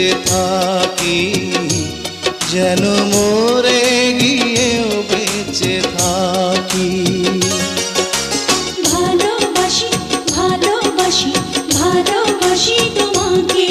বেঁচে থাকি, যেন মরে গিয়েও বেঁচে থাকি। ভালোবাসি ভালোবাসি ভালোবাসি তোমাকে।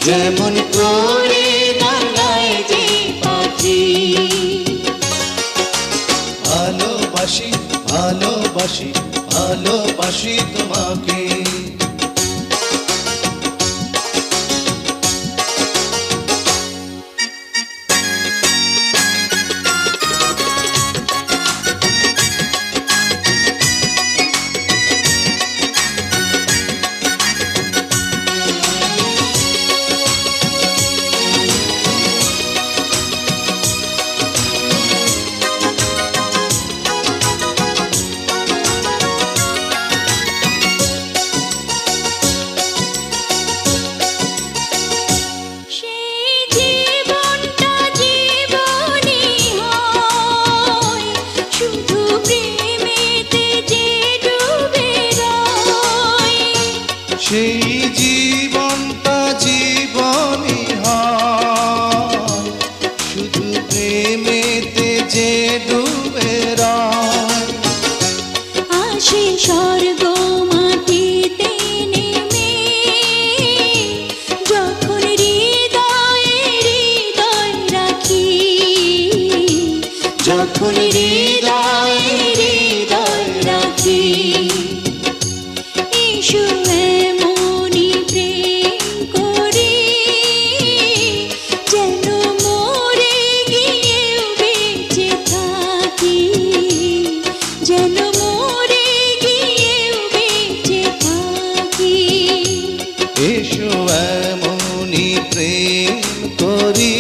যেমন করে গায় যে পাখি। ভালোবাসি ভালোবাসি ভালোবাসি তোমাকে। সেই জীবনটা জীবনই হয়, শুধু প্রেমেতে যে ডুবে রয়। আসে স্বর্গ মাটিতে নেমে, যখন হৃদয়ে হৃদয় রাখি, যখন হৃদয়ে হৃদয় রাখি। এসো এমনি প্রেম করি,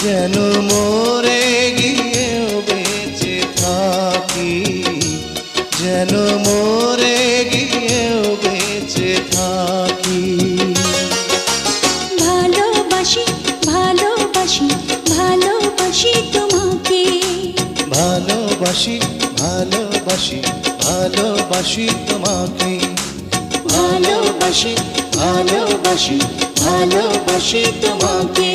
যেন মরে গিয়েও বেঁচে থাকি, যেন মরে গিয়েও বেঁচে থাকি। ভালোবাসি ভালোবাসি ভালোবাসি তোমাকে। ভালোবাসি ভালোবাসি ভালোবাসি তোমাকে। ভালোবাসি ভালোবাসি ভালোবাসি তোমাকে।